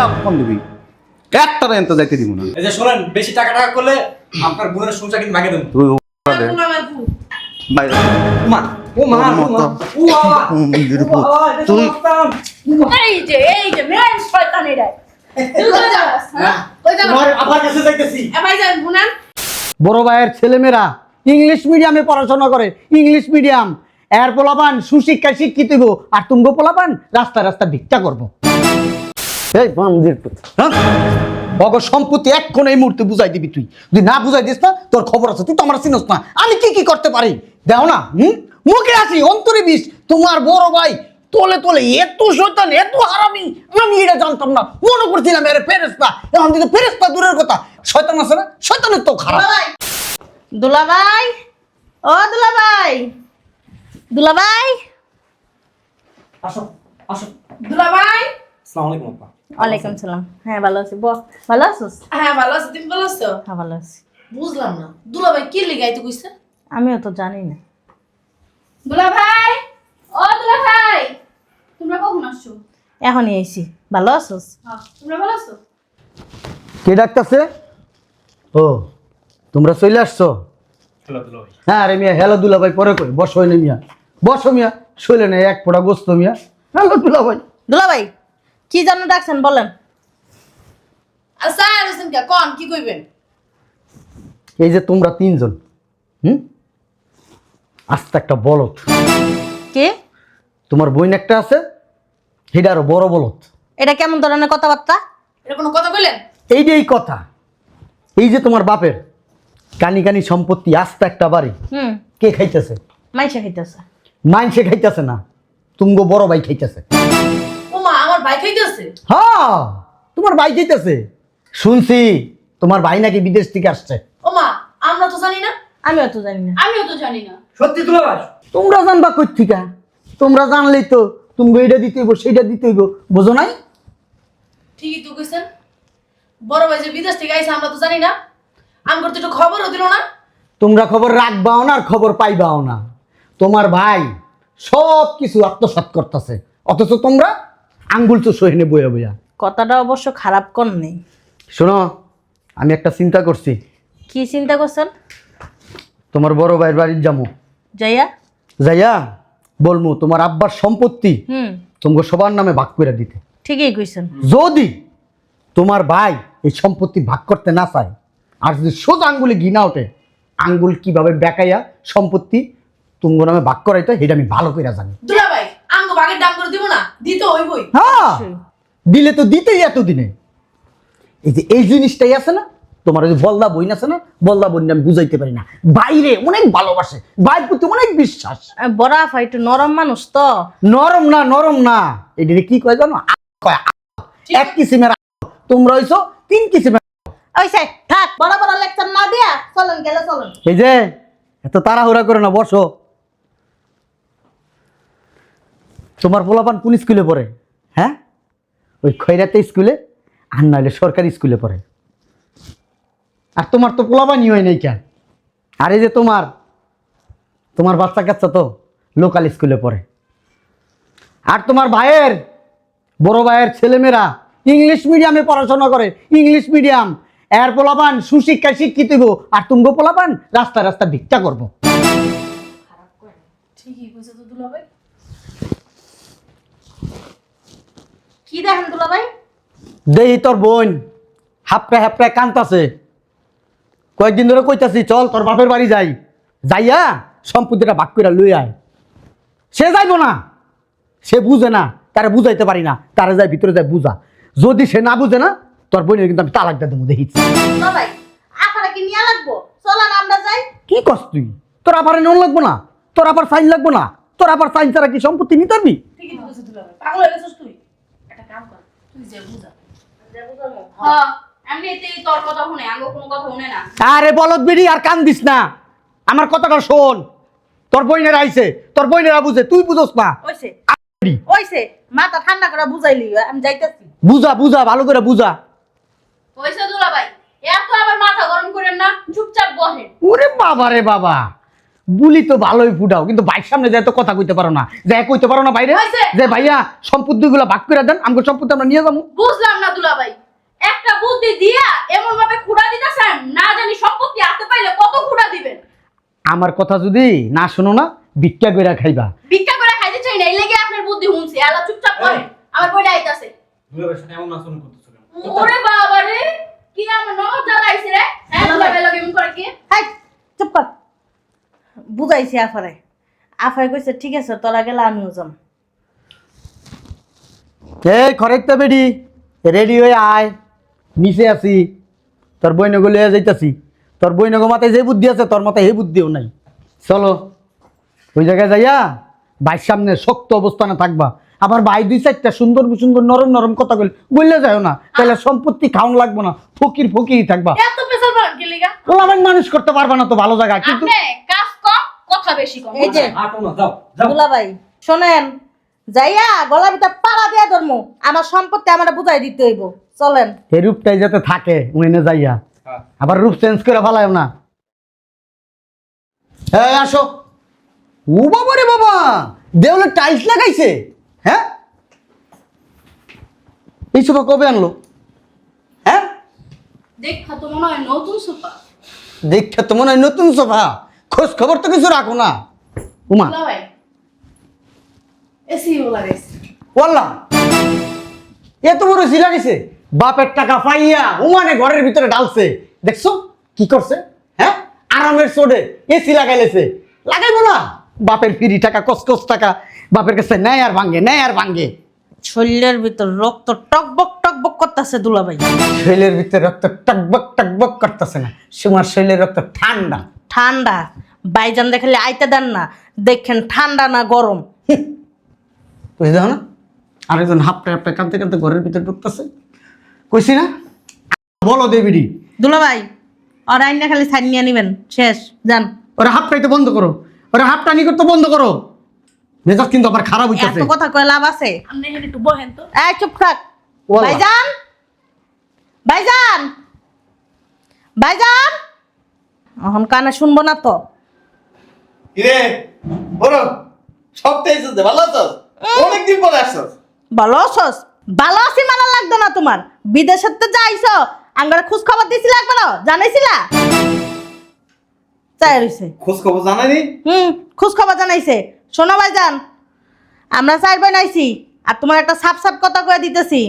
একটা ফোন দিবি, একটা রেন্ট যাইতে দিব না। এই যে শুনেন, বেশি টাকা করলে আপনার বোনের সংসার কিন্তু ভাঙে দেব। তুই বাইরে মা ও মা ও মা ও বাবা তুই এই যে মেন শয়তানি রে তুই কই যাস হ্যাঁ কই যাস তোমার আবার কাছে যাইতেছি। এ ভাই যান বুনান বড় ভাইয়ের ছেলেমেয়েরা ইংলিশ মিডিয়ামে পড়াশোনা করে, ইংলিশ মিডিয়াম। এর পোলাপান সুশিক্ষায় শিক্ষিত হইব, আর তুমি পোলাপান রাস্তা রাস্তা ভিক্ষা করবো। এই বান্দির পুত, হ্যাঁ বগ সম্পত্তি এক্ষণ এই মুহূর্তে বুঝাই দিবি। তুই যদি না বুঝাই দিস না, তোর খবর আছে। তুই তো আমার চিনস না, আমি কি কি করতে পারি দেও না। মুখে আসি অন্তরে বিষ। তোমার বড় ভাই তোলে তোলে এত শয়তান, এত হারামি, আমি এটা জানতাম না। মনে করছিলাম এর ফেরেশতা, এখন কিন্তু ফেরেশতা দূরের কথা, শয়তান আছে না, শয়তানের তো খারাপ। দুলাভাই ও দুলাভাই দুলাভাই আসো আসো। দুলাভাই আসসালামু আলাইকুম আপা। ওয়ালাইকুম সালাম। হ্যাঁ ভালো আছি। ভালো আছিস? হ্যাঁ ভালো আছি, তুমি ভালো আছো? হ্যাঁ ভালো আছি। বুঝলাম না দুলাভাই কি লিগাইতে কইছে? আমিও তো জানি না। দুলাভাই ও দুলাভাই তোমরা কখন আসছো? এখনই আইছি। ভালো আছিস? হ্যাঁ তোমরা ভালো আছো? কে ডাকতেছে? ও তোমরা চলে আসছো? হ্যালো দুলাভাই। হ্যাঁ রে মিয়া, হ্যালো দুলা ভাই পরে কই, বসো না মিয়া, বসো মিয়া। শৈলে নেই এক ফোঁটা গোস্ত মিয়া। হ্যালো দুলা ভাই। দুলাভাই কি জন্য ডাকছেন বলেন? আচ্ছা আছেন কে কোন কি কইবেন? এই যে তোমরা তিনজন, আস্তে একটা বলদ। কে? তোমার বোন একটা আছে, সেটা আরো বড় বলদ। এটা কেমন ধরনের কথাবার্তা? এটা কোনো কথা কইলেন? এইটাই কথা। এই যে তোমার বাপের কানি কানি সম্পত্তি, আস্তে একটা বাড়ি, কে খাইতেছে? মাইসা খাইতেছে। মাইনসে খাইতেছে না, তুমগো বড় ভাই খাইতেছে। ও মা আমার ভাই খাইতেছে? হ্যাঁ তোমার ভাই খাইতেছে। শুনছি তোমার ভাই নাকি বিদেশ থেকে আসছে। ও মা আমরা তো জানি না। আমিও তো জানি না। আমিও তো জানি না। সত্যি দুলাভাই? তোমরা জানবা কই থেকে? তোমরা জানলেই তো তুমি এইটা দিতে হইব, সেইটা দিতে হইব, বুঝো নাই? ঠিকই তো কইছেন, বড় ভাই যে বিদেশ থেকে আইছে আমরা তো জানি না। আমগর তো একটু খবরও দিল না। তোমরা খবর রাখবাও না আর খবর পাইবাও না। তোমার ভাই সব কিছু আত্মসাৎ করতেছে, অথচ তোমরা আঙ্গুল তো সহিনে বইয়া বইয়া। কথাটা অবশ্য খারাপ কোন নেই। শোনো, আমি একটা চিন্তা করছি। কি চিন্তা করছেন? তোমার বড় ভাইয়ের বাড়ির যাবো, যাইয়া যাইয়া বলমু তোমার আব্বার সম্পত্তি তোমাকে সবার নামে ভাগ করে দিতে। ঠিকই কইছেন। যদি তোমার ভাই এই সম্পত্তি ভাগ করতে না চায়, আর যদি সোজা আঙ্গুলে ঘি না ওঠে, আঙ্গুল কিভাবে বেকাইয়া সম্পত্তি তোমার নামে ভাগ করাইতে, এটা আমি ভালো করে জানি। দুলাভাই আমগো ভাগের দাম করে দিব না, দিতে হইবই। হ্যাঁ দিলে তো দিতেই এতদিনে। এই যে এই জিনিসটাই আছে না, তোমার ওই যে বলদা বইন আছে না, বলদা বইন আমি বুঝাইতে পারি না। বাইরে অনেক ভালোবাসে, বাইরের প্রতি অনেক বিশ্বাস। বড় আফা একটু নরম মানুষ তো। নরম না, নরম না, এটা কি কয় জানো? এক কিসিমের। তোমরা হইছো তিন কিসিমের। ওইসে থাক, বড় বড় লেকচার না দিয়া চলেন, গেলে চলেন। এই যে এত তাড়াহুড়া করে না, বসো। তোমার পোলাপান কোন স্কুলে পড়ে? হ্যাঁ ওই খৈরাতে স্কুলে, আর নাহলে সরকারি স্কুলে পড়ে। আর তোমার তো পোলাপানই হয় নাই কেন? আর এই যে তোমার বাচ্চা কাচ্চা তো লোকাল স্কুলে পড়ে। আর তোমার ভাইয়ের বড় ভাইয়ের ছেলেমেয়েরা ইংলিশ মিডিয়ামে পড়াশোনা করে, ইংলিশ মিডিয়াম। এর পোলাপান সুশিক্ষায় শিক্ষিত হইব, আর তুমি পোলাপান রাস্তা রাস্তা ভিক্ষা করবো। ঠিকই কইছে তো দুলাভাই। কি দেখেন দুলাভাই? দেহি তোর বোন হাপড়ে হাপড়ে কান্তাছে। কয়েকদিন ধরে কইতাছি চল তোর বাপের বাড়ি যাই, যাইয়া সম্পত্তিটা ভাগ করে লই আয়। সে যাইব না, সে বুঝে না, তারে বুঝাইতে পারি না। তারে যাই ভিতরে যাই বুঝা। যদি সে না বুঝে না, তোর বোনের কিন্তু আমি তালাক দিয়ে দেবো। দেখিস দুলাভাই আফারা কি নিয়া লাগবো? চলেন আমরা যাই। কি কস তুই? তোর আবার নুন লাগবো না, তোর আবার সাইন লাগবো না। তোর আবার সাইন ছাড়া কি সম্পত্তি নিতে পারবি? ঠিকই তো কইছে দুলাভাই। পাগল হয়ে গেছিস তুই? একটা কাম কর, তুই যে বুঝা। হ্যাঁ এমনিতেই তোর কথা শুনে আঙ্গো কোনো কথা শুনে না। আরে বলদ বিড়ি, আর কান দিস না, আমার কথাটা শোন। তোর বইনেরা আইছে, তোর বইনেরা বুঝে, তুই বুঝোস না। ওইসে ওইসে মাথা ঠান্ডা করে বুঝাইলি, আমি যাইতেছি। বুঝা বুঝা, ভালো করে বুঝা। কইছে দুলাভাই এত আবার মাথা গরম করেন না, চুপচাপ বহেন। ওরে বাবা রে বাবা, বুলি তো ভালোই ফুটাও, কিন্তু ভাইয়ের সামনে যায় তো কথা কইতে পারো না, যে কইতে পারো না বাইরে হয়েছে। যে ভাইয়া সম্পত্তিগুলো ভাগ করে দেন, আমাকে সম্পত্তি আমরা নিয়ে যাবো। বুঝলাম না দুলাভাই, একটা বুদ্ধি দিয়া এমন ভাবে খুঁড়া দিতেছেন, না জানি সম্পত্তি হাতে পাইলে কত খুঁড়া দিবেন। আমার কথা যদি না শোনো না, ভিক্ষা করে খাইবা। ভিক্ষা করে খাইতে চাই না, এই লেগে আপনার বুদ্ধি হুনছে। আলা চুপচাপ করেন, আমার বইটা আইতাছে। দুলাভাইয়ের সাথে এমন আচরণ করতেছো কেন? ওরে বাবা রে, কি আমার নগদ জ্বালা আইছে রে। হ্যাঁ দুলাভাই লগে এমন করে কি? হাই চুপ কর। বুঝাইছি আফারে, আফারে কইছে ঠিক আছে তোরা গেলে আমিও যাম। এই খরেকটা বেডি রেডি হয়ে আয়, নিচে আছি, তোর বইনগো লইয়া যাইতাছি। তোর বইনগো মাথায় যে বুদ্ধি আছে তোর মাথায় এই বুদ্ধিও নাই। চলো ওই জায়গায় যাইয়া ভাইয়ের সামনে শক্ত অবস্থানে থাকবা। আবার ভাই 2-4টা সুন্দর সুন্দর নরম নরম কথা বললে যাও না, তাহলে সম্পত্তি খাওয়ান লাগবো না, ফকির ফকিরই থাকবা। এত পেছাল পান কি লিগা? ওলামেন মানুষ করতে পারবা না তো ভালো জায়গা, কিন্তু আপনি কাজ কম কথা বেশি কম। এই যে হাঁটো না, যাও যাও। দুলাভাই শোনেন, যাইয়া গলা ভিতর পাড়া দিয়া ধরমু, আমার সম্পত্তি আমার বুঝাই দিতে হইব। চলেন। এই রূপটাই যাতে থাকে উইনে যাইয়া, হ্যাঁ। আবার রূপ চেঞ্জ করে ফেলায় না। এই আসো। ও বাবা রে বাবা, দেওয়ালে টাইলস লাগাইছে। হ্যাঁ, এই সোফা কবে আনলো? হ্যাঁ, দেখা তো মনে হয় নতুন সোফা। দেখে তো মনে হয় নতুন সোফা, খোঁজ খবর তো কিছু রাখো না। উমা দুলাভাই এসি লাগাইছে। বললাম এত বড় এসি লাগাইছে, বাপের টাকা পাইয়া উমানে ঘরের ভিতরে ঢালছে। দেখছো কি করছে? হ্যাঁ, আরামের চোটে এসি লাগাইলেছে। লাগাইবো না? বাপের ফিরি টাকা, কসকস টাকা বাপের কাছে নেয় আর ভাঙ্গে, নেয় আর ভাঙ্গে। শরীরের ভিতর রক্ত টকবক টকবক করতেছে দুলাভাই। শরীরের ভিতরে রক্ত টকবক টকবক করতেছে না, তোমার শরীরের রক্ত ঠান্ডা। ঠান্ডা বাইজান দেখালে আইতে দেন না, দেখেন ঠান্ডা না গরম। বুঝতে দাও না, আরেকজন হাপটা হাপটা কাঁদতে কাঁদতে ঘরের ভিতরে ঢুকতেছে। কইছি না, বলো দেবিডি। দুলাভাই আর আইনা খালি সাইন নিয়ে নিবেন, শেষ। যান। ওরা হাপটাই তো বন্ধ করো, ওরা হাপটা নি করতে বন্ধ করো। মেজাজ কিন্তু আবার খারাপ হইতাছে। এত কথা কয়ে লাভ আছে? আপনি এখানে একটু বহেন তো। এই চুপ থাক। ওয়াল্লাহ। ভাইজান, ভাইজান, ভাইজান, এখন কানে শুনবো না তো। কিরে বড় সবটাই এসেছে, ভালো আছো? অনেকদিন পরে আসছো। ভালো আছস? ভালো আছি মানা লাগতো না তোমার। বিদেশের তো যাইছো, আঙ্গারে খোঁজ খবর দিছি লাগবে না, জানাইছিলা? চাই রইছে। খোঁজ খবর জানাইনি? খোঁজ খবর জানাইছে। শোনো ভাইজান, আমরা চার বোন আইছি, আর তোমার একটা সাপ সাপ কথা কয়ে দিতেছি।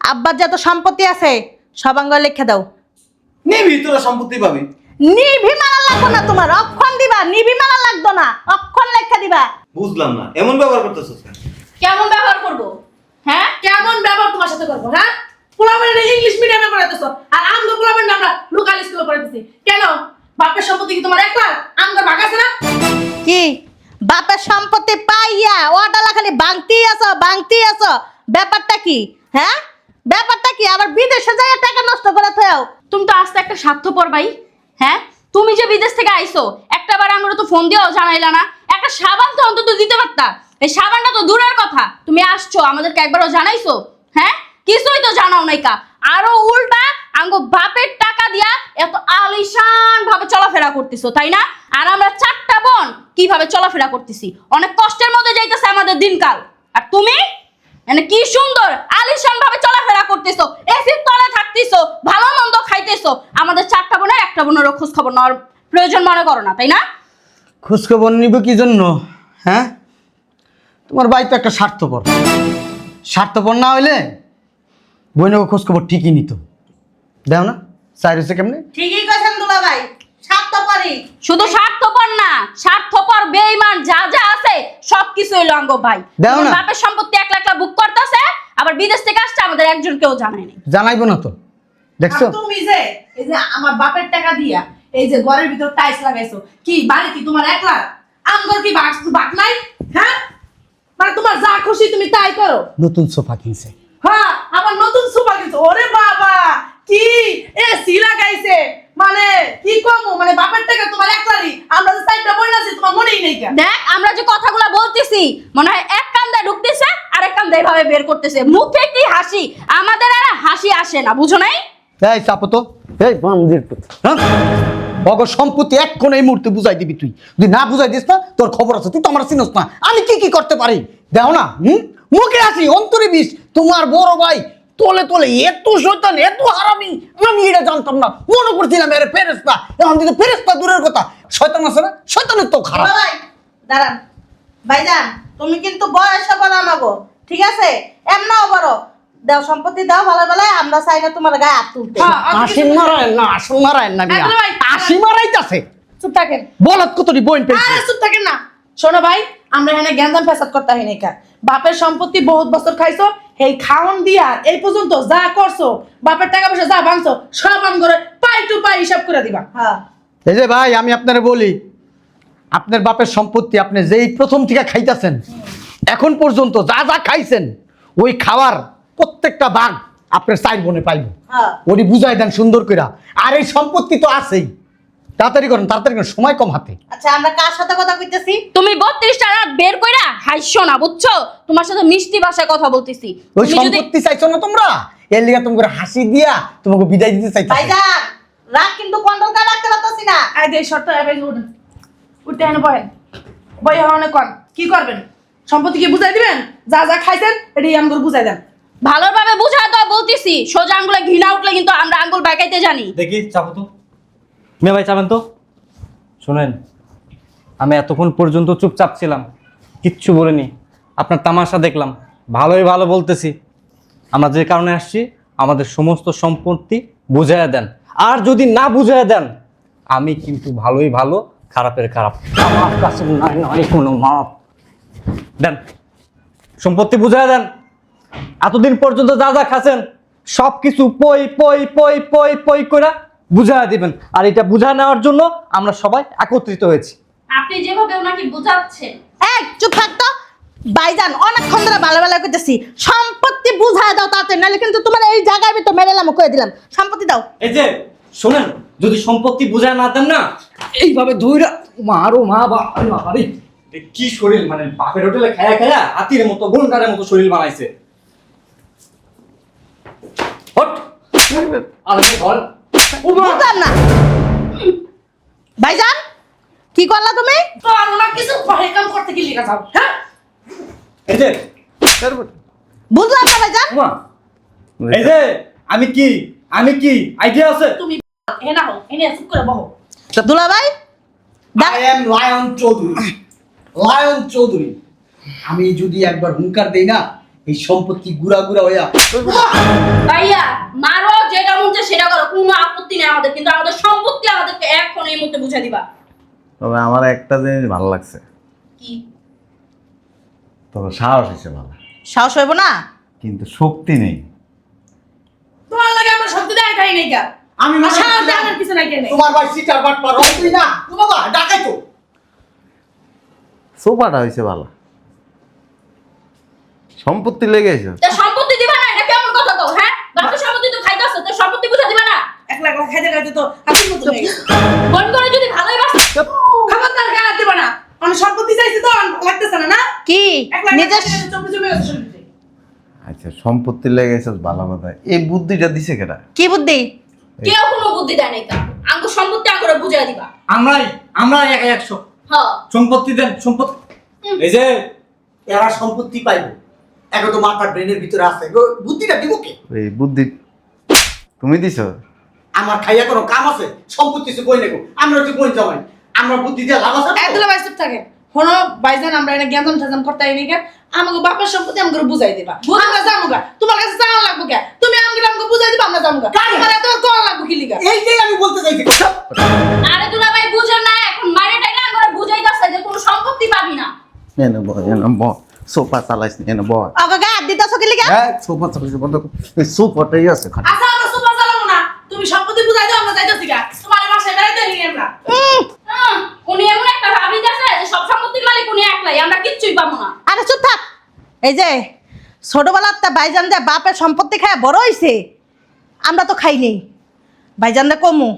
আব্বার যত সম্পত্তি আছে সব আঙ্গারে লিখে দাও। নিবি, তোরা সম্পত্তি পাবি। নিভি মারা লাগতো না তোমার, অক্ষণ দিবা। নিভি মারা লাগতো না, অক্ষণ লেখা দিবা। বুঝলাম না, এমন ব্যবহার করতেছিস কেন? কেমন ব্যবহার করব? হ্যাঁ কেমন ব্যবহার তোমার সাথে করব? হ্যাঁ পোলামের ইংলিশ মিডিয়ামে পড়াইতেছো, আর আমরা পোলামের আমরা লোকাল স্কুলে পড়াইতেছি কেন? বাপের সম্পত্তি কি তোমার একলা? আমগর ভাগ আছে না? কি বাপের সম্পত্তি পাইয়া ওটালা খালি বাংতি আছো? ব্যাপারটা কি? হ্যাঁ, ব্যাপারটা কি? আবার বিদেশে যাইয়া টাকা নষ্ট করে থয়াও। তুমি তো আস্তে একটা স্বার্থপর ভাই। হ্যাঁ তুমি যে বিদেশ থেকে আইছো, একটাবার আমরা তো ফোন দিয়েও জানাইলা না। একটা সাবান তো অন্তত দিতে পারতা। এই সাবানটা তো দূরের কথা, তুমি আসছো আমাদেরকে একবারও জানাইছো? হ্যাঁ কিছুই তো জানাও নাই কা। আরো উল্টা আঙ্গো বাপের টাকা দিয়া এত আলিশান ভাবে চলাফেরা করতেছো, তাই না? আর আমরা 4টা বোন কিভাবে চলাফেরা করতেছি, অনেক কষ্টের মধ্যে যাইতেছে আমাদের দিনকাল। আর তুমি মানে কি সুন্দর আলিশান ভাবে চলাফেরা করতেছো, এসির তলে থাকতেছো, ভালো মন্দ খাইতেছো। আমাদের 4টা বোনের একটা বোনেরও খোঁজ খবর নেওয়ার প্রয়োজন মনে করো না, তাই না? খোঁজ খবর নিব কি জন্য? হ্যাঁ, তোমার ভাই তো একটা স্বার্থপর। স্বার্থপর না হইলে বইনকে খোঁজ খবর ঠিকই নিত। দেও না চাই রয়েছে কেমনে? ঠিকই কইছেন দুলাভাই, স্বার্থপরই। শুধু স্বার্থপর না, স্বার্থপর বেঈমান যা যা আছে সবকিছু হইলো আঙ্গ ভাই। দাও তোমার না। বাপের সম্পত্তি এক লাখ বুক করতেছে, আবার বিদেশ থেকে আসছে, আমাদের একজন কেউ জানায় নাই। জানাইবো না তো, দেখছো? আর তুমি যে এই যে আমার বাপের টাকা দিয়া এই যে ঘরের ভিতর টাইলস লাগাইছো, কি বাড়ি কি তোমার একলা? আমগর কি বাক নাই? হ্যাঁ মানে তোমার যা খুশি তুমি তাই করো। নতুন সোফা কিনছে। হ্যাঁ আবার নতুন সোফা কিনছো। ওরে বাবা, কি এসি লাগাইছে, মানে কি কমো, মানে বাপের টাকা তোমার একলারই। আমরা যে 4টা বোন আছি তোমার মনেই নেই কেন? দেখ আমরা যে কথাগুলো বলতেছি মনে হয় এক কান্দে ঢুকতেছে আর এক কান্দে এভাবে বের করতেছে। মুখে কি হাসি, আমাদের আর হাসি আসে না, বুঝো নাই? এই চাপো তো, এই বান্দির পুত। হ্যাঁ, অগ সম্পত্তি এক্ষণ এই মুহূর্তে বুঝাই দিবি তুই যদি না বুঝাই দিস না তোর খবর আছে তুই তো আমার চিনস না আমি কি কি করতে পারি দেও না মুখে আসি অন্তরে বিষ তোমার বড় ভাই তোলে তোলে এত শয়তান এত হারামি আমি এটা জানতাম না মনে করছিলাম এর ফেরেশতা এখন কিন্তু ফেরেশতা দূরের কথা শয়তান আছে না শয়তানের তো খারাপ ভাই দাঁড়ান ভাইজান তুমি কিন্তু বয়সে বড় আমাগো ঠিক আছে এমনাও বড় দাও সম্পত্তি দাও ভালো বেলায় আমরা চাই না তোমার গায়ে হাত তুলতে হ্যাঁ, অত কিছু আসিন মারায় না আসল মারায় না মিয়া একদম ভাই। আসি মারাইতাছে চুপ থাকেন বলত কতটি বইন পেয়েছে আরে চুপ থাকেন না শোনো ভাই আমরা এখানে জ্ঞানদান ফেসাদ করতে হয় নাই বাপের সম্পত্তি বহুত বছর খাইছো এই খাওন দিয়া এই পর্যন্ত যা করছো বাপের টাকা পয়সা যা ভাঙছো সব আম করে পাই টু পাই হিসাব করে দিবা হ্যাঁ এই যে ভাই আমি আপনারে বলি আপনার বাপের সম্পত্তি আপনি যেই প্রথম থেকে খাইতেছেন এখন পর্যন্ত যা যা খাইছেন ওই খাওয়ার প্রত্যেকটা ভাগ আপনার চার বোনে পাইব হ্যাঁ ওটি বুঝাই দেন সুন্দর করে আর এই সম্পত্তি তো আছেই তাড়াতাড়ি করেন সময় কম হাতে আচ্ছা আমরা কার সাথে কথা কইতেছি তুমি 32টা রাত বের কইরা হাইছো না বুঝছো তোমার সাথে মিষ্টি ভাষায় কথা বলতেছি ওই তুমি যদি সম্পত্তি চাইছো না তোমরা এর লিগে তোমাকে হাসি দিয়া তোমাকে বিদায় দিতে চাইছো ভাইজান রাগ কিন্তু কন্ট্রোল করে রাখতে পারতাছি না আই দে শর্ত আই ভাই উঠেন উঠতে এনে বয়েন বই হওয়ানে কোন কি করবেন সম্পত্তি কি বুঝাই দিবেন যা যা খাইছেন এটাই আমগুলো বুঝাই দেন ভালোভাবে বুঝায় তো বলতেছি সোজা আঙ্গুলে ঘৃণা উঠলে কিন্তু আমরা আঙ্গুল বাঁকাইতে জানি দেখি চাপো তো মেয়ে ভাই চাবেন তো শোনেন আমি এতক্ষণ পর্যন্ত চুপচাপ ছিলাম কিচ্ছু বলিনি আপনার তামাশা দেখলাম ভালোই ভালো বলতেছি আমরা যে কারণে আসছি আমাদের সমস্ত সম্পত্তি বুঝাইয়া দেন আর যদি না বুঝাইয়া দেন আমি কিন্তু ভালোই ভালো খারাপের খারাপ আমার কাছে নাই কোনো মাপ দেন সম্পত্তি বুঝাইয়া দেন এতদিন পর্যন্ত যা যা খাচ্ছেন সব কিছু পই পই পই পই পই করে বুঝাইয়া দিবেন আর এটা বুঝা নেওয়ার জন্য আমরা সবাই একত্রিত হয়েছি আপনি যেভাবে ওনাকে বুঝাচ্ছেন এই চুপ থাক তো ভাইজান অনেকক্ষণ ধরে ভালো ভালো কইতেছি সম্পত্তি বুঝায় দাও তাড়াতাড়ি নাহলে কিন্তু তোমার এই জায়গায় ভিতর মেরেলাম কই দিলাম সম্পত্তি দাও এই যে শোনেন যদি সম্পত্তি বুঝায় না দেন না এইভাবে ধইরা মারো মা আরে কি শরীর মানে বাপের হোটেলে খায়া খায়া হাতির মতো গুন্ডারের মতো শরীর বানাইছে হট আরে ধর বুঝলাম না ভাইজান কি করলা তুমি তো আর ওনার কিছু ভয় কাম করতে কি লিখা যাও হ্যাঁ এই যে বুঝলাম না ভাইজান মা এই যে আমি কি আইডিয়া আছে তুমি এ না হো এনে চুপ করে বহো দুলা ভাই I am লায়ন চৌধুরী আমি যদি একবার হুঙ্কার দেই না এই সম্পত্তি গুড়া গুড়া হইয়া ভাইয়া মারো যেটা মন চায় সেটা করো কোনো আপত্তি নেই আমাদের কিন্তু আমাদের সম্পত্তি আমাদেরকে এখন এই মুহূর্তে বুঝাই দিবা তবে আমার একটা জিনিস ভালো লাগছে কি তবে সাহস হয়েছে ভালো সাহস হইব না কিন্তু শক্তি নেই তোমার লাগে আমরা সত্যি দেয় খাই নাই গা আমি আর সাহস দেয় আমার পিছনে নাই কেনে তোমার ভাই সিটার বাট পার তুই না বাবা ডাকাই তো সোফাটা হয়েছে ভালো সম্পত্তি লেগে গেছে তো সম্পত্তি দিবা না এটা কেমন কথা কও হ্যাঁ বাপের সম্পত্তি তো খাইতাছো তো সম্পত্তি বুঝা দিবা না একলা একলা খাইতে খাইতে তো হাতির মতো হয়ে গেছে মন করে যদি ভালোই বাসো খবরদার গায়ে দিবা না আমি সম্পত্তি চাইছি তো আমার ভালো লাগতেছে না না কি একলা নিজের চোখে জমে গেছে শরীরে আচ্ছা সম্পত্তি লেগে গেছে ভালো কথা এই বুদ্ধিটা দিছে কেটা কি বুদ্ধি কেউ কোনো বুদ্ধি দেয় নাই কা আঙ্গুর সম্পত্তি আঙ্গুরে বুঝাই দিবা আমরা একা 100 হ্যাঁ সম্পত্তি দেন সম্পত্তি এই যে এরা সম্পত্তি পাইবো এখন তো মাথার ব্রেনের ভিতরে আছে বুদ্ধিটা দিব কে এই বুদ্ধি তুমি দিছো আমার খাইয়া কোনো কাম আছে সম্পত্তি সে কই নেবো আমরা হচ্ছে কোন জামাই আমরা বুদ্ধি দিয়ে লাভ আছে একদম ভাই চুপ থাকে হনো ভাইজান আমরা এনে জ্ঞান ঠাজাম করতে আইনি কে আমাকে বাপের সম্পত্তি আমাকে বুঝাই দিবা আমরা যামুগা তোমার কাছে চাওয়া লাগবো কে তুমি আমাকে বুঝাই দিবা আমরা যামুগা তোমার এত কোন লাগবো কি লিগা এইটাই আমি বলতে চাইছি আরে দুলা ভাই বুঝেন না এখন মারে টাইলে আঙ্গুরে বুঝাই দাও যে কোনো সম্পত্তি পাবি না এনে ব সোফা চালাইছ এনে ব ওকে গায়ে হাত দিতেছো কি লিগা হ্যাঁ সোফা চালাইছ বন্ধ সোফাটাই আছে খালি আচ্ছা আমরা সুপার চালাবো না তুমি সম্পত্তি বুঝাই দাও আমরা যাইতাছি গা তোমার বাসায় বেড়াইতে নিয়ে আমরা উনি এমন একটা ভাবি আছে যে সব সম্পত্তির মালিক উনি একলাই আমরা কিচ্ছুই পাবো না আরে চুপ থাক এই যে ছোটবেলার তা ভাইজান যে বাপের সম্পত্তি খায় বড় হইছে আমরা তো খাই নেই ভাইজান দে কমু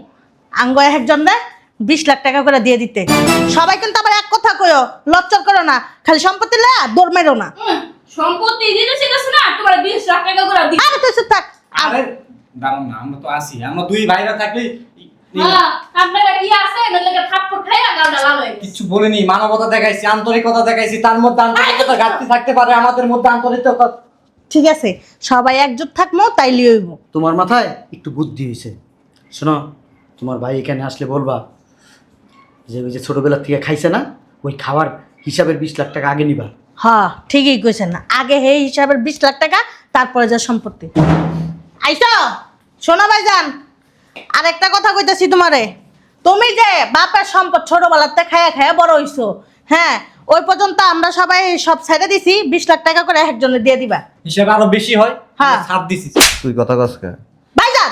আঙ্গ একজন দে 20 লাখ টাকা করে দিয়ে দিতে সবাই কিন্তু আবার এক কথা কইও লজ্জা করো না খালি সম্পত্তি লে দৌড় মেরো না সম্পত্তি দিতে শিখেছো না তোমার 20 লাখ টাকা করে দিই আরে তুই চুপ থাক আরে দাঁড়ান না আমরা তো আসি আমরা দুই ভাইরা থাকলে হ্যাঁ আপনারা কি আছে নলে থাপ্পড় খাইয়া গালটা লাল হয়ে গেছে। কিছু বলিনি, মানবতা দেখাইছি, আন্তরিকতা দেখাইছি, তার মধ্যে আন্তরিকতা ঘাটতি থাকতে পারে, আমাদের মধ্যে আন্তরিকতা। ঠিক আছে, সবাই একজোট থাকবো তাইলে হইব। তোমার মাথায় একটু বুদ্ধি হয়েছে। শোনো, তোমার ভাই এখানে আসলে বলবা যে ওই যে ছোটবেলার থেকে খাইছে না, ওই খাওয়ার হিসাবের 20 লাখ টাকা আগে নিবা। হ্যাঁ ঠিকই কইছেন, আগে হে হিসাবের 20 লাখ টাকা, তারপরে যা সম্পত্তি। আইসো শোনা ভাইজান, আরেকটা কথা কইতাছি তোমারে, তুমি যে বাপের সম্পদ ছোটবেলাতে খায়া খায়া বড় হইছো, হ্যাঁ ওই পর্যন্ত আমরা সবাই সব ছেড়ে দিছি, 20 লাখ টাকা করে একজনে দিয়ে দিবা। হিসাবে আরো বেশি হয়, হ্যাঁ। ছাড় দিছি। তুই কথা কস কে? ভাইজান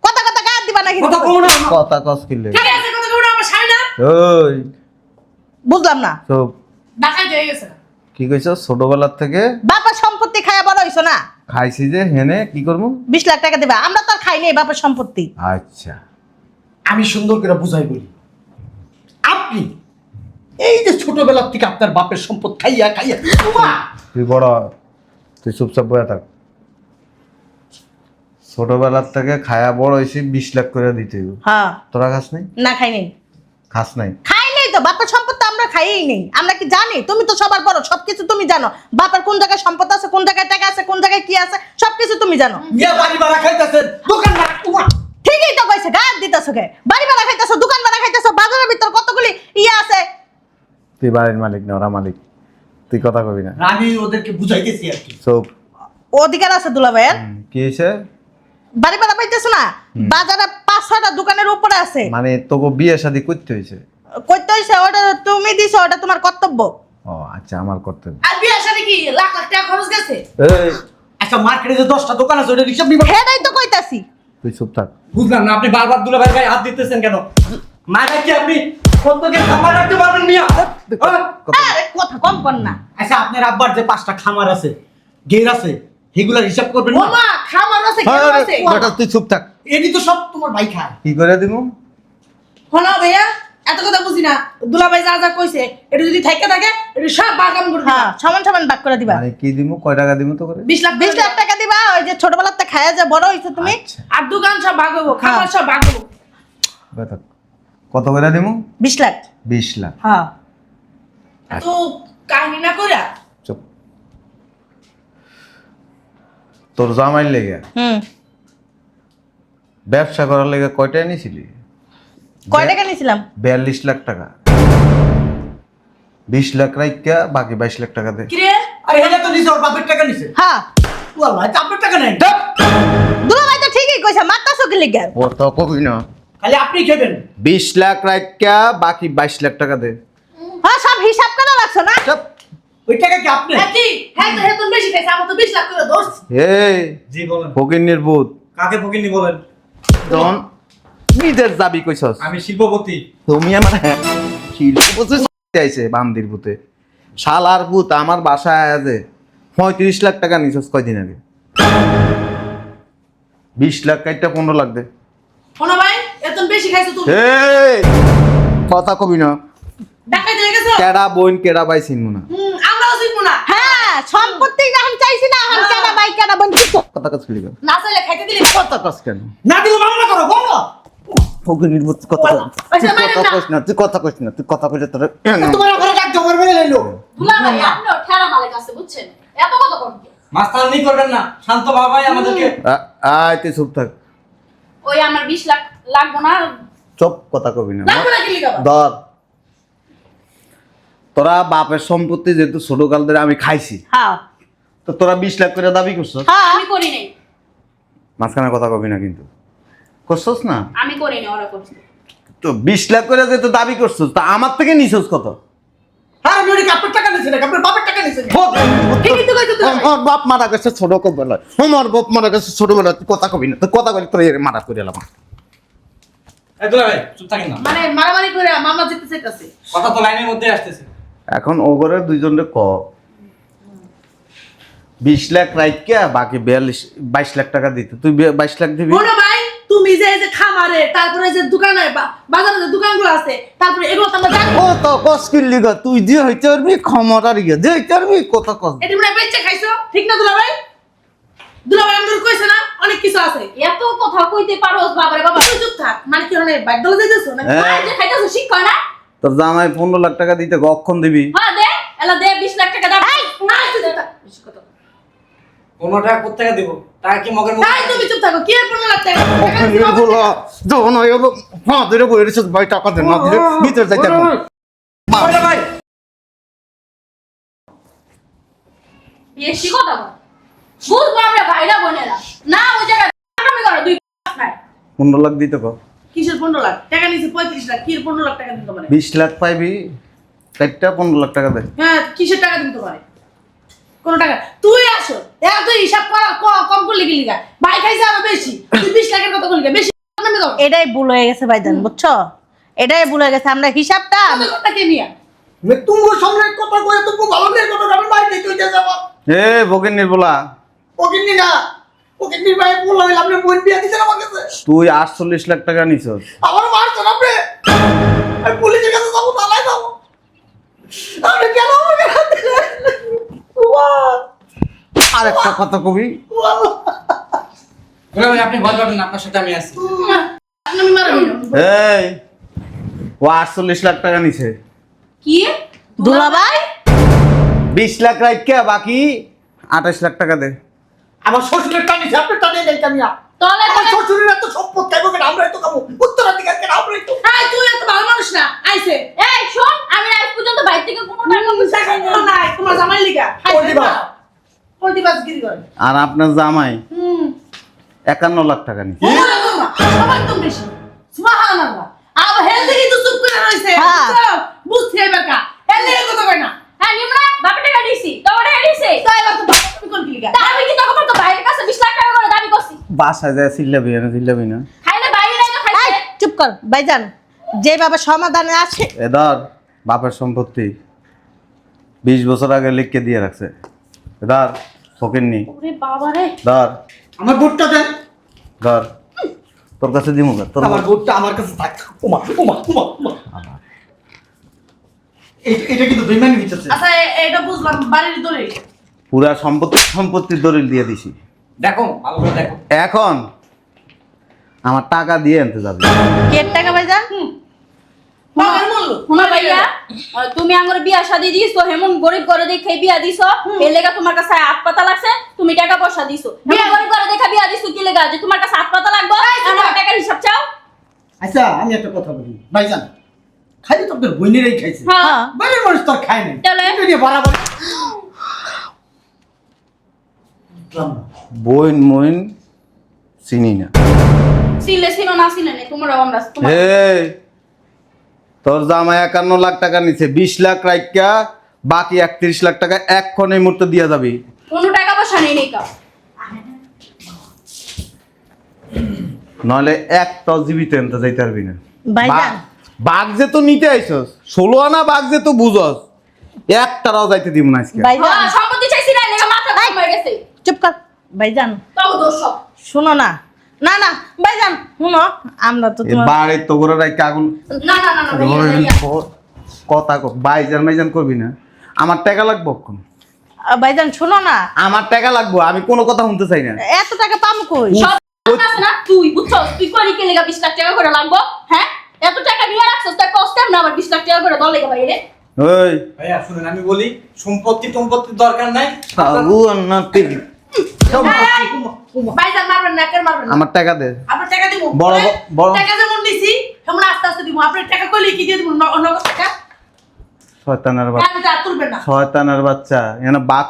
কথা কথা গায়ে দিবা নাকি? কথা কও না। কথা কস কিলে? ঠিক আছে কথা কইবো না আমার স্বামী না ওই বুঝলাম না। সব ডাকাই হয়ে গেছে। কি কইছ? ছোটবেলার থেকে বাপের সম্পত্তি খায়া বড় হইছো না, খাইছি যে হেনে কি করবো? 20 লাখ টাকা দিবা। আমরা তো আর খাই নাই বাপের সম্পত্তি। আচ্ছা, আমি সুন্দর করে বুঝাই বলি, আপনি এই যে ছোটবেলার থেকে আপনার বাপের সম্পদ খাইয়া খাইয়া তুই বড়, তুই চুপচাপ বয়ে থাক। ছোটবেলার থেকে খায়া বড় হয়েছি, 20 লাখ করে দিতে হইব। হ্যাঁ তোরা খাস নাই? না খাই নাই, খাস নাই? খাই নাই তো, বাপের সম্পদ তো আমরা খাইই নেই। আমরা কি জানি? তুমি তো সবার বড়, সবকিছু তুমি জানো। বাপের কোন জায়গায় সম্পদ আছে, কোন জায়গায় টাকা আছে, কোন জায়গায় কি আছে, সবকিছু তুমি জানো। মিয়া বাড়ি ভাড়া খাইতেছেন, দোকান না তোমার। ঠিকই তো কইছে, গায়ে দিতেছো কে? বাড়ি ভাড়া খাইতেছো, দোকান ভাড়া খাইতেছো, বাজারের ভিতর কতগুলি ইয়ে আছে। তুই বাড়ির মালিক না, ওরা মালিক। তুই কথা কবি না। আমি ওদেরকে বুঝাইতেছি আর কি। সব অধিকার আছে দুলা ভাইয়ের। কি হয়েছে? বাড়ি ভাড়া পাইতেছো না, বাজারে 5-6টা দোকানের উপরে আছে। মানে তোকে বিয়ে শাদী করতে হয়েছে? কইতে হইছে, ওটা তুমি দিছো, ওটা তোমার কর্তব্য। ও আচ্ছা, আমার কর্তব্য। আর বিয়ের সাথে কি লাখ লাখ টাকা খরচ গেছে? এই আচ্ছা মার্কেটে যে 10টা দোকান আছে ওটার হিসাব নিবা। হেডাই তো কইতাছি। তুই চুপ থাক। বুঝলাম না, আপনি বারবার দুলা ভাই গায়ে হাত দিতেছেন কেন? মারা কি আপনি কতকে খাবার রাখতে পারবেন মিয়া? হ্যাঁ? আরে কথা কম কর না। আচ্ছা আপনার আব্বার যে 5টা খামার আছে, গের আছে, সেগুলার হিসাব করবেন ও না? মা খামার আছে কেন আছে? বেটা তুই চুপ থাক। এটি তো সব তোমার ভাই খায়। কি করে দিমু? হলো ভাইয়া এত কথা বুঝি না, দুলাভাই যা যা কইছে এটা যদি থাইকা থাকে এটা সব বাগাম করে দিবা। হ্যাঁ সমান সমান ভাগ করে দিবা। মানে কি দিমু? কয় টাকা দিমু তো করে? 20 লাখ 20 লাখ টাকা দিবা, ওই যে ছোটবেলাতে খায়া যে বড় হইছো তুমি। আচ্ছা, আর দোকান সব ভাগ হবো, খাবার সব ভাগ হবো। বেটা কত করে দিমু? 20 লাখ। 20 লাখ। হ্যাঁ তো কাহিনী না কইরা চুপ। তোর জামাইর লেগে ব্যবসা করার লেগে কয়টা নিছিলি? কয় টাকা নিছিলাম? 42 লাখ টাকা। 20 লাখ রাইকা বাকি 22 লাখ টাকা দে। কি রে? আরে এটা তো নিছে ওর বাপের টাকা নিছে। হ্যাঁ ওয়াল্লাহ এটা আপনার টাকা নেই। দুলা ভাই তো ঠিকই কইছে, মারতাছো কি লিগা? ও তো কবি না। খালি আপনি খেবেন। 20 লাখ রাইকা বাকি 22 লাখ টাকা দে। হ্যাঁ সব হিসাব করে রাখছো না? চুপ। ওই টাকা কি আপনি? হ্যাঁ কি? হ্যাঁ তো হেতন বেশি খাইছে, আমার তো 20 লাখ করে দোষ। এই জি বলেন। ফকিন্নির ভূত, কাকে ফকিনি বলেন? তখন নিজের যাবি কইছস। আমি শিল্পপতি। তুমি আমার শিল্পপতি চাইছে বান্দির ভূতে। শালার ভূত আমার বাসায় আয়াজে 35 লাখ টাকা নিছস কয়দিন আগে। 20 লাখ কাইটা 15 লাখ দে। হলো ভাই এতন বেশি খাইছো তুমি। এই কথা কবি না। ডাকাই দিয়ে গেছো? কেডা বোন কেডা ভাই চিনবো না। আমরাও চিনবো না। হ্যাঁ সম্পত্তি যখন চাইছি না, এখন কেডা ভাই কেডা বোন কিছু। কথা কস কি না চাইলে খাইতে দিলি। কথা কস কেন? না দিলে মামলা করো, বলো। ফকিন্নির ভূত কথা কস। আচ্ছা, তুই কথা মাইরেন না। কস না, তুই কথা কস না, তুই কথা কইলে তোর তোমার ঘরে ডাক দাও, আমার মেয়ে লাইলো। দুলাভাই আপনিও ঠেলা মালিক আছে বুঝছেন, এত কথা কোন কি? মাস্তানি করবেন না, শান্ত ভাবাই আমাদেরকে। আয় তুই চুপ থাক। ওই আমার 20 লাখ লাগবো না। চুপ, কথা কবি না। লাগবো না কি লিগাবা? ধর, তোরা বাপের সম্পত্তি যেহেতু ছোট কাল ধরে আমি খাইছি, হ্যাঁ তো তোরা 20 লাখ করে দাবি করছস। হ্যাঁ আমি করি নাই, মাঝখানে কথা কবি না কিন্তু, করছস না? আমি করি নাই, ওরা করছে। তো 20 লাখ করে যেহেতু দাবি করছস, তা আমার থেকে নিছস কত? হ্যাঁ আমি ওই আপনার টাকা নিছে না, আপনার বাপের টাকা নিছে। ঠিকই তো কইছো তুমি। আমার বাপ মারা গেছে ছোট বেলায়, আমার বাপ মারা গেছে ছোট বেলায়, তুই কথা কবি না। তুই কথা কবি তোর মারা করে এলাম। এই দুলা ভাই চুপ থাকেন না, মানে মারামারি করে মামলা জিততে চাইতাছে। কথা তো লাইনের মধ্যে আসতেছে। এখন ও ঘরে দুইজনের ক 20 লাখ রাইকা বাকি 22 লাখ টাকা দিতে, তুই 22 লাখ দিবি? বলো ভাই তুমি যে এই যে খামারে, তারপরে যে দোকানে বাজারে যে দোকানগুলো আছে, তারপরে এগুলো তো আমরা জানি। ও তো কস কিল্লি গো, তুই যে হইতে পারবি ক্ষমতার ইয়ে যে হইতে পারবি কথা কস। এটি মানে বেচে খাইছো, ঠিক না দুলা ভাই? দুলাভাই আমাদের কইছে না অনেক কিছু আছে। এত কথা কইতে পারোস বাবারে বাবা। তুই চুপ থাক। মানে কি হনে বাইক দলে যাইতেছো না? হ্যাঁ। আর যে খাইতেছো শিক্ষা না? তোর জামাই 15 লাখ টাকা দিতে কখন দিবি? হ্যাঁ দে, এলা দে 20 লাখ টাকা দাও। না তুই চুপ থাক। বেশি কথা। 15 টাকা কোথা থেকে দেবো? টাকা কি মগের তাই তুমি চুপ থাকো। কি আর 15 লাখ টাকা? যখন ওই হলো হ্যাঁ ধরে বই রেছিস ভাই টাকা দে না দিলে ভিতর যাইতে পারবো ভাই বেশি কথা বল। বুঝবো আমরা ভাইরা বোনেরা। না ওই জায়গায় আমি করে 2 খায়। 15 লাখ দিতে কো কিসের 15 লাখ? টাকা নিছে 35 লাখ। কি এর 15 লাখ টাকা দিতে পারে? 20 লাখ পাইবি চারটা 15 লাখ টাকা দে হ্যাঁ, কিসের টাকা দিতে পারে? কোন টাকা? তুই আসো। এত হিসাব করা কম করলি কি লিগা? ভাই খাইছে আরো বেশি। তুই 20 লাখের কথা বলি বেশি নামে দাও। এটাই ভুল হয়ে গেছে ভাইজান, বুঝছো? এটাই ভুল হয়ে গেছে। আমরা হিসাবটা কত কথা কে মিয়া? তুমি সামনে কথা কয়ে তো ভালো নেই কথা আমি বাড়ি তুই যা যাবো এ ভগিন নির্বলা ওকিনি না ওকিনি ভাই বল হইল আপনি বোন বিয়া দিছেন আমার কাছে তুই 48 লাখ টাকা নিছস আমার মারছেন আপনি আমি পুলিশের কাছে যাবো তালাই যাবো আপনি কেন আমার কাছে আর একটা কথা কবি ভাই আপনি ভয় পাবেন না, আপনার সাথে আমি আছি। আপনি আমি মারা হইল। এই ও 48 লাখ টাকা নিছে কি? দুলাভাই 20 লাখ রাইখা বাকি 28 লাখ টাকা দে আমার শ্বশুরের টানি আপনি টানি নেই কামিয়া তলে আমার তলে শ্বশুরের এত সম্পদ খাইবো কেন আমরা তো খাবো উত্তরাধিকার কেন আমরা তো এই তুই এত ভালো মানুষ না। আইছে। এই শোন, আমি আজ পর্যন্ত বাইরে থেকে কোনো টাকা পয়সা টাকা খাই কোনো নাই। তোমার জামাই লিগা। পল্টিবাজ। পল্টিবাজ গিরি করে। আর আপনার জামাই হুম। 51 লাখ টাকা নিছে ওরা তো না, সবার তো বেশি। সুবহানাল্লাহ। আবার হেল থেকে তো চুপ করে রইছে। হ্যাঁ। বুঝছো? বুঝতে হবে কা। হেল থেকে কথা কই না। হ্যাঁ নিমরা বাপে টাকা দিছি, তোমার টাকা দিছি। তাই এবার তো তুমি কোন কি লিগা? তা আমি কি তখন তো বাইরের কাছে 20 লাখ টাকা করে দাবি করছি। বাসায় যায় চিল্লাবি না চিল্লাবি না খাইলে বাইরে নাই তো এই, খাইছে। চুপ কর ভাইজান। যেভাবে সমাধানে আছে এদার বাপের সম্পত্তি 20 বছর আগে লিখকে দিয়ে রাখছে এদার ফকিরনি ওরে বাবা রে। ধর আমার ভোটটা দেন ধর তোর কাছে দিমু না তোর আমার ভোটটা আমার কাছে থাক ওমা ওমা ওমা ওমা এটা কিন্তু বেমানি হইতেছে আচ্ছা এটা বুঝলাম বাড়ির দলিল। পুরা সম্পত্তির দলিল দিয়ে দিছি দেখো ভালো করে দেখো। এখন আমার টাকা দিয়ে আনতে যাবে কেট টাকা ভাইজান। বাবার মূল্য। শোনো ভাইয়া, তুমি আঙ্গুর বিয়া শাদি দিছো, হেমন গরিব ঘরে দেখে বিয়া দিছো, এই লেগা তোমার কাছে হাত পাতা লাগছে, তুমি টাকা পয়সা দিছো। বিয়া গরিব ঘরে দেখে বিয়া দিছো কি লেগা যে তোমার কাছে হাত পাতা লাগবে, আমার টাকার হিসাব চাও। আচ্ছা আমি একটা কথা বলি ভাইজান খাইলে তো আপনার বইনেরাই খাইছে হ্যাঁ বাইরের মানুষ তো আর খায় নাই তাহলে? এটা নিয়ে বরাবর বুঝলাম না। বইন মইন চিনি না সিলে সিনো না সিলে নেই তোমরা আমরা তোমার হে তোর জামাই 51 লাখ টাকা নিছে 20 লাখ রাইখা বাকি 31 লাখ টাকা এক্ষণ এই মুহূর্তে দিয়ে যাবি কোনো টাকা পয়সা নেই নেই কাউ। নলে একটা জীবিত এনতে যাইতে পারবি না ভাইজান বাঘ যে তো নিতে আইছস 16 আনা বাঘ যে তো বুঝস একটারাও যাইতে দিব না আজকে ভাইজান হ্যাঁ সম্পত্তি চাইছি না লেগা মাথা গরম হয়ে গেছে। চুপ কর ভাইজান। তাও দোষ সব। শুনো না না না ভাইজান শুনো, আমরা তো এই তোমার বাড়ির তো করে রাইখা আগুন না না না না ভাইয়া, ভাইয়া। কথা বাইজার মাইজান করবি না আমার টাকা লাগবে কখন ভাইজান শুনো না, আমার টাকা লাগবে আমি কোনো কথা শুনতে চাই না এত টাকা পাম কই? সব আছে না তুই বুঝছস তুই করি কে লেগা 20 লাখ টাকা করে লাগবো হ্যাঁ এত টাকা নিয়ে রাখছস তাই কষ্ট না আবার 20 লাখ টাকা করে দল লেগে বাইরে ওই ভাইয়া শুনুন আমি বলি, সম্পত্তির দরকার নাই। সাবু আন্নাতি ভাইজান মারবেন না, কেন মারবেন না? আমার টাকা দে আপনার টাকা দিব। বড় টাকা যেমন নিছি, তেমন আস্তে আস্তে দিব। আপনার টাকা কইলে কি দিয়ে দিব? নগদ টাকা? শয়তানের বাচ্চা আপনি যা তুলবেন না। শয়তানের বাচ্চা এখানে বাঘ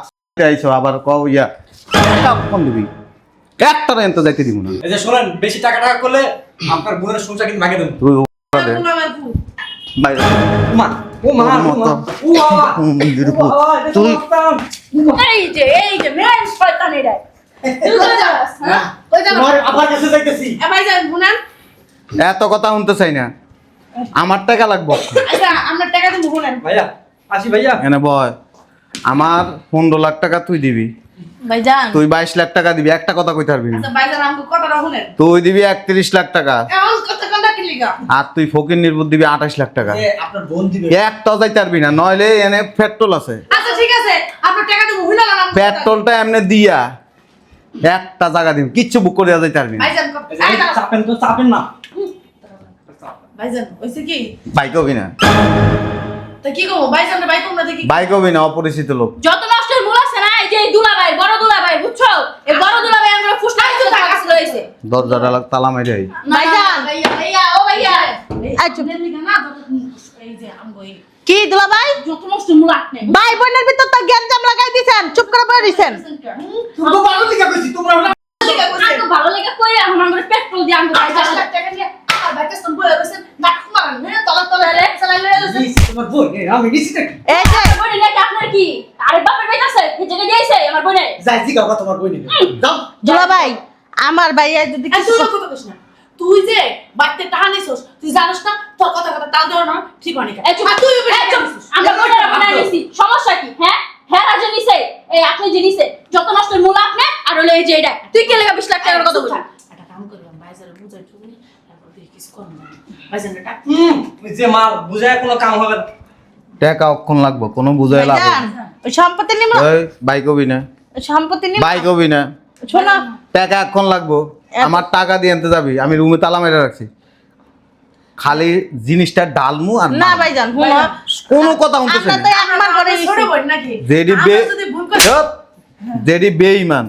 আইছো আবার কও ইয়া কখন দিবি একটা এনতে যাইতে দিব না এই যে শুনেন, বেশি টাকা করলে আপনার বোনের সংসার কিন্তু ভাঙে দেবো। তুই দে গুলামের পুত। বাইরে মা ও মা তোর মতো। ও বাবা হুমুন্দির পুত। তুই এই যে মেন শয়তান এটাই তুই কোথায় যাস হ্যাঁ কই যাবেন? তোমার আবার কাছে যাইতেছি এ ভাইজান শুনেন। এত কথা শুনতে চাই না আমার টাকা লাগবে আচ্ছা, আপনার টাকা দিব শুনেন। ভাইয়া আসি ভাইয়া। এনে বয় আমার 15 লাখ টাকা তুই দিবি ভাইজান তুই 22 লাখ টাকা দিবি একটা কথা কইতে পারবি না আচ্ছা ভাইজান আমাকে কথাটা শুনেন। তুই দিবি 31 লাখ টাকা এমন কথা কোনটা কি লিগা? আর তুই ফকির নির্বুদ দিবি 28 লাখ টাকা আপনার বোন দিবে একটা যাইতে পারবি না নইলে এনে পেট্রোল আছে আচ্ছা ঠিক আছে, আপনার টাকা দিব শুনে গেলাম। পেট্রোলটা এমনি দিয়া একটা জায়গা দিন কিচ্ছু বুক করে যাইতে পারবি না ভাইজান চাপেন তো চাপেন না। ভাইজান হইছে কি বাইক হবি না তা কি করবো ভাইজান রে ভাই তোমরা দেখি বাইক হবি না অপরিচিত লোক যত নষ্টের মূল আছে না এই যে এই দুলাভাই বড় দুলাভাই বুঝছো এই বড় দুলাভাই আমরা ফুসটা তো টাকা ছিল হইছে দরজাটা তালা মারি আই ভাইজান ভাইয়া ভাইয়া ও ভাইয়া আচ্ছা না এই যে আমগো এই কি দুলা ভাই যত নষ্টের মূল আপনি ভাই বোনের ভিতর তো জ্ঞানজাম লাগাই দিছেন, চুপ করে বসে রইছেন। তো ভালো লিখা কইছি তোমরা আঙ্গো ভালো লেগে কই এখন আমরা পেট্রোল দিয়ে আঙ্গো ভাই 10 লাখ টাকা নিয়ে আর ভাইকে সব বলে বসেন নাটক মারান নে তলা তলা রে চালাই লয়ে যাচ্ছে তোমার বোন আমি নিছি নাকি এই যে বনে নাকি আপনার কি আরে বাপের বাইত আছে এই জায়গা দিয়েছে আমার বনে যাই জি কাকা তোমার বোন যাও দুলা ভাই আমার ভাইয়া যদি আর কিছু তুই কথা কইস না তুই যে বাইতে টাকা নিছস তুই জানিস না তোর কথা কথা তাল দেওয়া না ঠিক হয়নি এই চুপ আর তুই আমরা বনে বানাই নিছি সমস্যা কি হ্যাঁ হ্যাঁ রাজে নিছে এই আপনি যে নিছে যত নষ্টের মূল আপনি আর হলো এই যে এটা তুই কে লাগা 20 লাখ টাকার কথা বলছিস একটা কাম করলাম ভাইজারে বুঝাই চুনি তারপর তুই কিছু কর না ভাইজারে টাকা যে মার বুঝায় কোনো কাম হবে না। টাকা অক্ষণ লাগবো কোনো বুঝাই লাভ ভাইজান ওই সম্পত্তি নিম ওই বাইক হবি না সম্পত্তি নিম বাইক হবি না শোনো টাকা এক্ষণ লাগবো আমার টাকা দিয়ে আনতে যাবি আমি রুমে তালা মেরে রাখছি খালি জিনিসটা ডালমু আর না নামু। ভাইজান শুনো কোনো কথা শুনতেছে আমরা তো না একবার করে ছোট নিছি। বোন নাকি যেডি আমরা যদি ভুল করি চুপ! যেডি বেঈমান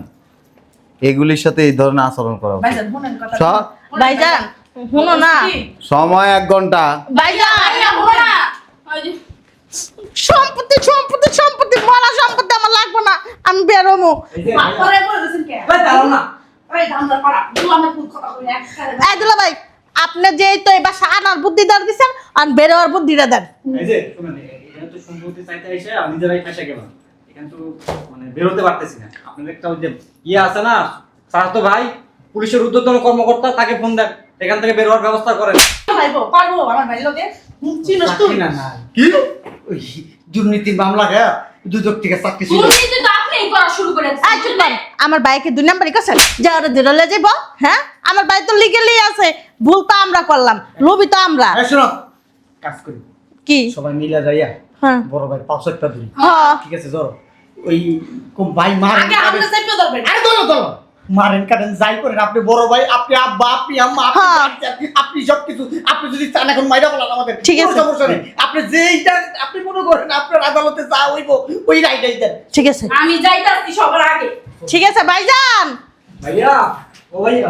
এগুলির সাথে এই ধরনের আচরণ করা উচিত। ভাইজান শুনেন কথা সব ভাইজান শুনো না সময় 1 ঘন্টা ভাইজান ভাইয়া বলো না ওই যে সম্পত্তি সম্পত্তি সম্পত্তি বলা সম্পত্তি আমার লাগবে না, আমি বেরোমু। পরে বলে দিছেন কে ভাই দাঁড়াও না। ওই ধান্দা পাড়া তুই আমার খুব কথা কই একবারে এই দুলা ভাই আপনি যে তো এই বাসা আনার বুদ্ধি দাঁড় দিচ্ছেন আর বেরোয়ার বুদ্ধিটা দেন। এই যে শুনেন এখানে তো সম্পত্তি চাইতে এসে আমি নিজেরাই ফেসে গেলাম। এখানে তো মানে বেরোতে পারতেছি না। আপনাদের একটা ওই যে ইয়ে আছে না স্যার তো ভাই পুলিশের ঊর্ধ্বতন কর্মকর্তা তাকে ফোন দেন এখান থেকে বের হওয়ার ব্যবস্থা করেন। পারবো আমার ভাই লোকে চিনস তুই না না কি ওই দুর্নীতির মামলা গায়া দুদক থেকে চাকরি ছিল দুর্নীতি তো আপনিই করা শুরু করেছেন এই চুপ কর, আমার বাইকে 2 নাম্বারই কাছেন যা ওরা দিরলে যাইব। হ্যাঁ আমার বাই তো লিগেলি আছে, ভুল তো আমরা করলাম, লোভী তো আমরা। এই শোনো কাজ করি কি সবাই মিলে যাইয়া হ্যাঁ বড় ভাই পাঁচশো একটা ধরি হ্যাঁ ঠিক আছে ধরো ওই কোন ভাই মারেন আগে আমাদের চাইতে ধরবেন আরে ধরো ধরো মারেন কাটেন যাই করেন আপনি বড় ভাই আপনি আব্বা আপনি আম্মা আপনি হ্যাঁ। বাচ্চা, আপনি সব কিছু আপনি যদি চান এখন মাইরা বলান আমাদের ঠিক কোনো আছে। সমস্যা নেই আপনি যেইটা আপনি মনে করেন আপনার আদালতে যা হইব ওই রাইটাই দেন ঠিক আছে আমি যাইতাছি সবার আগে ঠিক আছে ভাইজান। ভাইয়া ও ভাইয়া